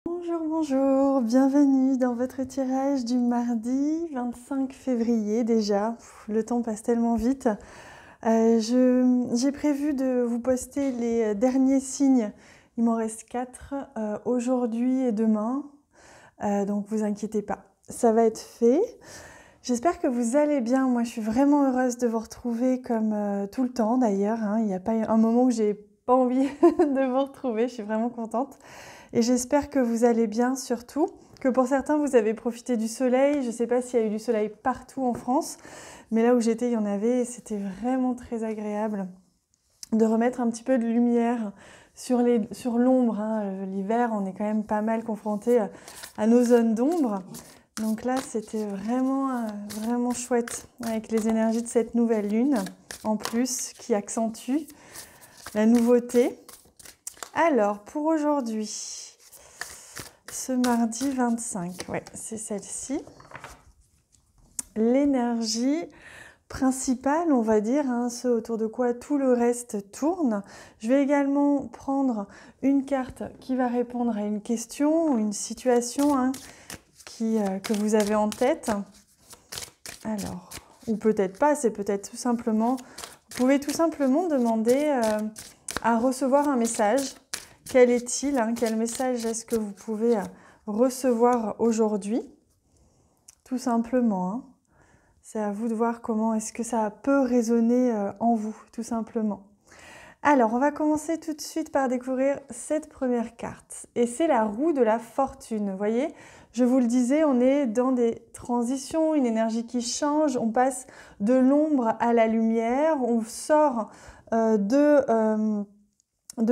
Bonjour, bonjour, bienvenue dans votre tirage du mardi 25 février déjà. Le temps passe tellement vite. J'ai prévu de vous poster les derniers signes. Il m'en reste 4 aujourd'hui et demain. Donc vous inquiétez pas, ça va être fait. J'espère que vous allez bien. Moi, je suis vraiment heureuse de vous retrouver comme tout le temps d'ailleurs. Il n'y a pas un moment où j'ai pas envie de vous retrouver. Je suis vraiment contente. Et j'espère que vous allez bien surtout, que pour certains vous avez profité du soleil. Je ne sais pas s'il y a eu du soleil partout en France, mais là où j'étais il y en avait et c'était vraiment très agréable de remettre un petit peu de lumière sur l'ombre. L'hiver, on est quand même pas mal confronté à nos zones d'ombre. Donc là, c'était vraiment chouette avec les énergies de cette nouvelle lune, en plus, qui accentue la nouveauté. Alors, pour aujourd'hui, ce mardi 25, ouais, c'est celle-ci. L'énergie principale, on va dire, ce autour de quoi tout le reste tourne. Je vais également prendre une carte qui va répondre à une question ou une situation que vous avez en tête. Alors, ou peut-être pas, c'est peut-être tout simplement... Vous pouvez tout simplement demander à recevoir un message. Quel est-il? Quel message est-ce que vous pouvez recevoir aujourd'hui? Tout simplement. C'est à vous de voir comment est-ce que ça peut résonner en vous, tout simplement. Alors, on va commencer tout de suite par découvrir cette première carte. Et c'est la roue de la fortune. Vous voyez, je vous le disais, on est dans des transitions, une énergie qui change. On passe de l'ombre à la lumière. On sort de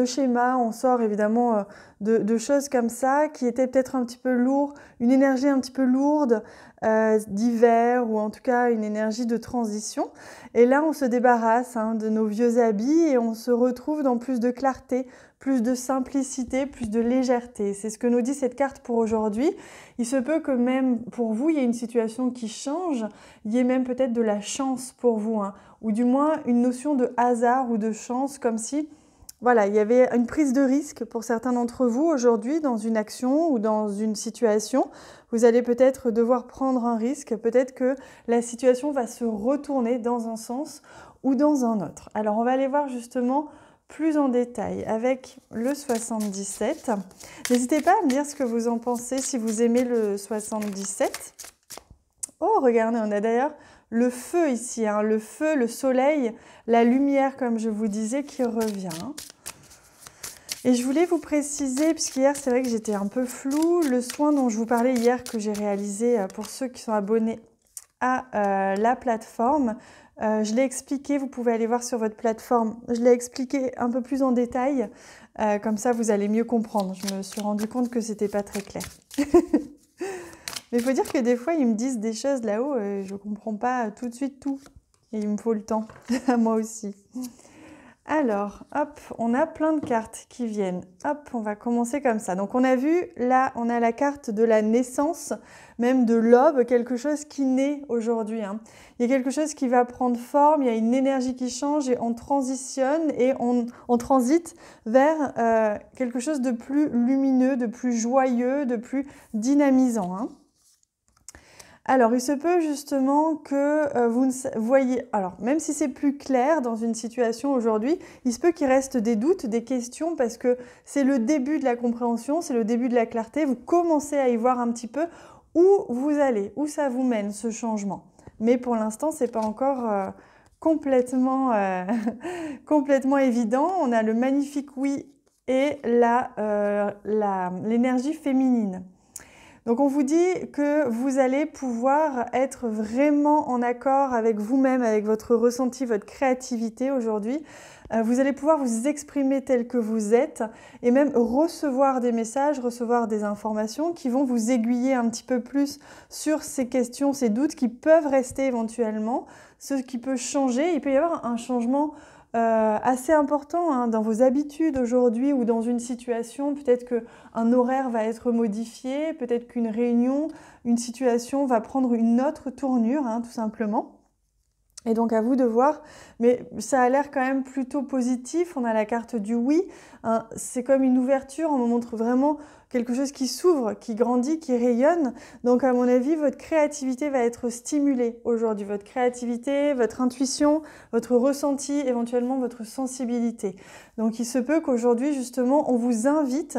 schémas, on sort évidemment de choses comme ça qui étaient peut-être un petit peu lourdes, une énergie un petit peu lourde d'hiver ou en tout cas une énergie de transition. Et là, on se débarrasse de nos vieux habits et on se retrouve dans plus de clarté, plus de simplicité, plus de légèreté. C'est ce que nous dit cette carte pour aujourd'hui. Il se peut que même pour vous, il y ait une situation qui change, il y ait même peut-être de la chance pour vous, ou du moins une notion de hasard ou de chance, comme si voilà, il y avait une prise de risque pour certains d'entre vous aujourd'hui dans une action ou dans une situation. Vous allez peut-être devoir prendre un risque, peut-être que la situation va se retourner dans un sens ou dans un autre. Alors on va aller voir justement plus en détail avec le 77. N'hésitez pas à me dire ce que vous en pensez si vous aimez le 77. Oh, regardez, on a d'ailleurs le feu ici, le feu, le soleil, la lumière, comme je vous disais, qui revient. Et je voulais vous préciser, puisqu'hier, c'est vrai que j'étais un peu floue, le soin dont je vous parlais hier, que j'ai réalisé pour ceux qui sont abonnés à la plateforme. Je l'ai expliqué, vous pouvez aller voir sur votre plateforme, je l'ai expliqué un peu plus en détail, comme ça vous allez mieux comprendre. Je me suis rendu compte que c'était pas très clair. Mais il faut dire que des fois, ils me disent des choses là-haut, je ne comprends pas tout de suite tout. Et il me faut le temps, moi aussi. Alors, hop, on a plein de cartes qui viennent. Hop, on va commencer comme ça. Donc, on a vu, là, on a la carte de la naissance, même de l'aube, quelque chose qui naît aujourd'hui. Il y a quelque chose qui va prendre forme, il y a une énergie qui change et on transitionne et on transite vers quelque chose de plus lumineux, de plus joyeux, de plus dynamisant. Alors, il se peut justement que vous voyez, alors même si c'est plus clair dans une situation aujourd'hui, il se peut qu'il reste des doutes, des questions, parce que c'est le début de la compréhension, c'est le début de la clarté, vous commencez à y voir un petit peu où vous allez, où ça vous mène ce changement. Mais pour l'instant, c'est pas encore complètement évident. On a le magnifique oui et l'énergie féminine. Donc on vous dit que vous allez pouvoir être vraiment en accord avec vous-même, avec votre ressenti, votre créativité aujourd'hui. Vous allez pouvoir vous exprimer tel que vous êtes et même recevoir des messages, recevoir des informations qui vont vous aiguiller un petit peu plus sur ces questions, ces doutes qui peuvent rester éventuellement, ce qui peut changer. Il peut y avoir un changement assez important dans vos habitudes aujourd'hui ou dans une situation. Peut-être qu'un horaire va être modifié, peut-être qu'une réunion, une situation va prendre une autre tournure, tout simplement. Et donc à vous de voir, mais ça a l'air quand même plutôt positif. On a la carte du oui, c'est comme une ouverture, on me montre vraiment quelque chose qui s'ouvre, qui grandit, qui rayonne. Donc à mon avis, votre créativité va être stimulée aujourd'hui. Votre créativité, votre intuition, votre ressenti, éventuellement votre sensibilité. Donc il se peut qu'aujourd'hui, justement, on vous invite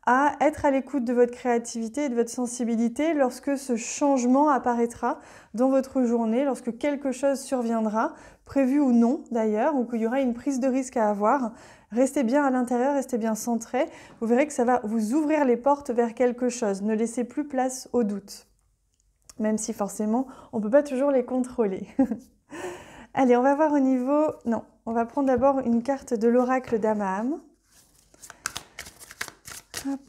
à être à l'écoute de votre créativité et de votre sensibilité lorsque ce changement apparaîtra dans votre journée, lorsque quelque chose surviendra, prévu ou non d'ailleurs, ou qu'il y aura une prise de risque à avoir. Restez bien à l'intérieur, restez bien centré. Vous verrez que ça va vous ouvrir les portes vers quelque chose. Ne laissez plus place au doute. Même si forcément, on ne peut pas toujours les contrôler. Allez, on va voir au niveau... Non, on va prendre d'abord une carte de l'oracle d'Amaham. Hop.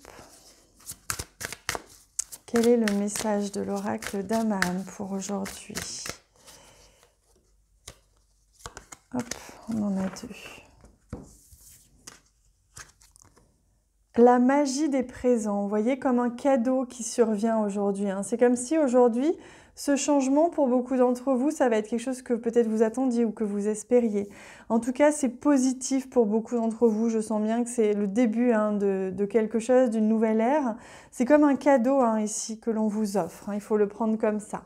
Quel est le message de l'oracle d'Amaham pour aujourd'hui? Hop, on en a deux. La magie des présents, vous voyez, comme un cadeau qui survient aujourd'hui. C'est comme si aujourd'hui, ce changement, pour beaucoup d'entre vous, ça va être quelque chose que peut-être vous attendiez ou que vous espériez. En tout cas, c'est positif pour beaucoup d'entre vous. Je sens bien que c'est le début de quelque chose, d'une nouvelle ère. C'est comme un cadeau ici que l'on vous offre. Il faut le prendre comme ça.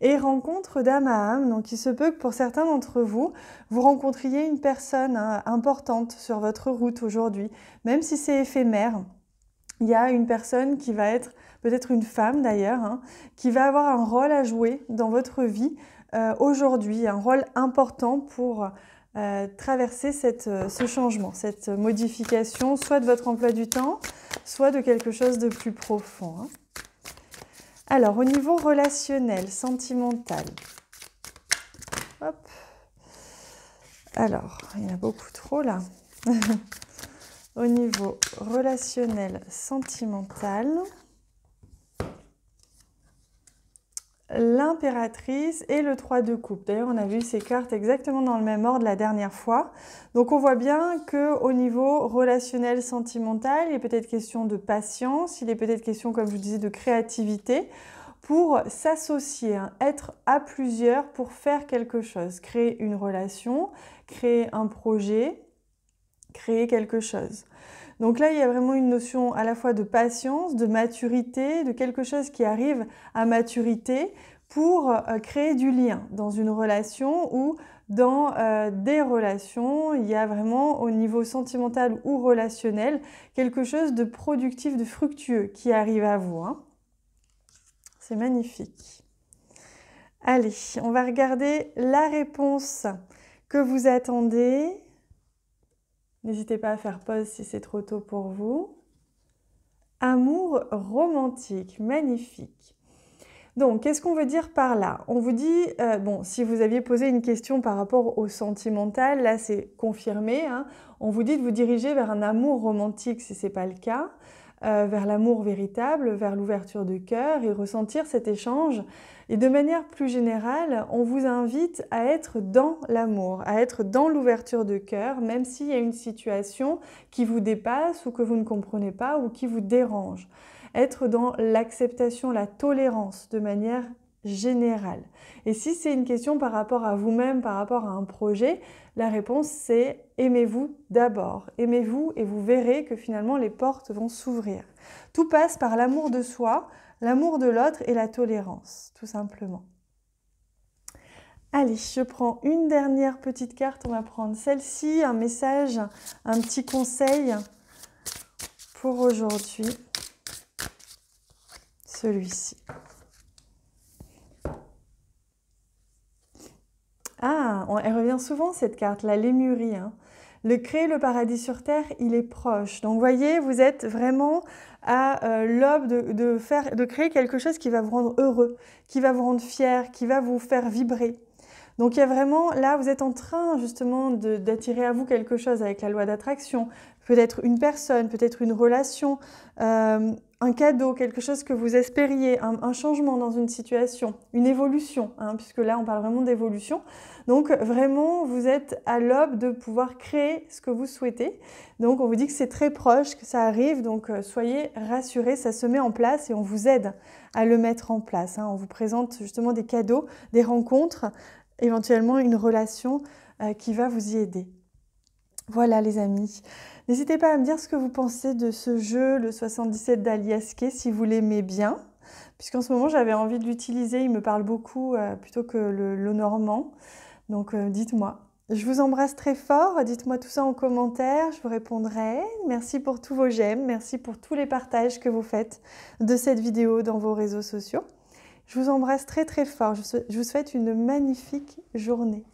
Et rencontre d'Amaham, donc il se peut que pour certains d'entre vous, vous rencontriez une personne importante sur votre route aujourd'hui, même si c'est éphémère. Il y a une personne qui va être, peut-être une femme d'ailleurs, qui va avoir un rôle à jouer dans votre vie aujourd'hui, un rôle important pour traverser ce changement, cette modification, soit de votre emploi du temps, soit de quelque chose de plus profond. Alors, au niveau relationnel, sentimental, hop. Alors, il y en a beaucoup trop là. Au niveau relationnel, sentimental, l'impératrice et le 3 de coupe. D'ailleurs, on a vu ces cartes exactement dans le même ordre la dernière fois. Donc, on voit bien qu'au niveau relationnel, sentimental, il est peut-être question de patience, il est peut-être question, comme je vous disais, de créativité pour s'associer, être à plusieurs pour faire quelque chose, créer une relation, créer un projet, créer quelque chose. Donc là, il y a vraiment une notion à la fois de patience, de maturité, de quelque chose qui arrive à maturité pour créer du lien dans une relation ou dans des relations. Il y a vraiment au niveau sentimental ou relationnel quelque chose de productif, de fructueux qui arrive à vous. C'est magnifique. Allez, on va regarder la réponse que vous attendez. N'hésitez pas à faire pause si c'est trop tôt pour vous. Amour romantique, magnifique. Donc, qu'est-ce qu'on veut dire par là? On vous dit, bon, si vous aviez posé une question par rapport au sentimental, là c'est confirmé. On vous dit de vous diriger vers un amour romantique si ce n'est pas le cas, vers l'amour véritable, vers l'ouverture de cœur et ressentir cet échange. Et de manière plus générale, on vous invite à être dans l'amour, à être dans l'ouverture de cœur, même s'il y a une situation qui vous dépasse ou que vous ne comprenez pas ou qui vous dérange. Être dans l'acceptation, la tolérance de manière générale. Et si c'est une question par rapport à vous-même, par rapport à un projet, la réponse c'est aimez-vous d'abord. Aimez-vous et vous verrez que finalement les portes vont s'ouvrir. Tout passe par l'amour de soi, l'amour de l'autre et la tolérance, tout simplement. Allez, je prends une dernière petite carte, on va prendre celle-ci, un message, un petit conseil pour aujourd'hui. Celui-ci. Ah, elle revient souvent cette carte, la Lémurie. Le créer le paradis sur terre, il est proche. Donc, vous voyez, vous êtes vraiment à l'aube de créer quelque chose qui va vous rendre heureux, qui va vous rendre fier, qui va vous faire vibrer. Donc, il y a vraiment, là, vous êtes en train justement d'attirer à vous quelque chose avec la loi d'attraction. Peut-être une personne, peut-être une relation, un cadeau, quelque chose que vous espériez, un changement dans une situation, une évolution, puisque là, on parle vraiment d'évolution. Donc, vraiment, vous êtes à l'aube de pouvoir créer ce que vous souhaitez. Donc, on vous dit que c'est très proche, que ça arrive. Donc, soyez rassurés, ça se met en place et on vous aide à le mettre en place. On vous présente justement des cadeaux, des rencontres, éventuellement une relation qui va vous y aider. Voilà les amis. N'hésitez pas à me dire ce que vous pensez de ce jeu, le 77 d'Alias Kay, si vous l'aimez bien. Puisqu'en ce moment, j'avais envie de l'utiliser, il me parle beaucoup plutôt que le normand. Donc dites-moi. Je vous embrasse très fort, dites-moi tout ça en commentaire, je vous répondrai. Merci pour tous vos j'aime, merci pour tous les partages que vous faites de cette vidéo dans vos réseaux sociaux. Je vous embrasse très très fort, je vous souhaite une magnifique journée.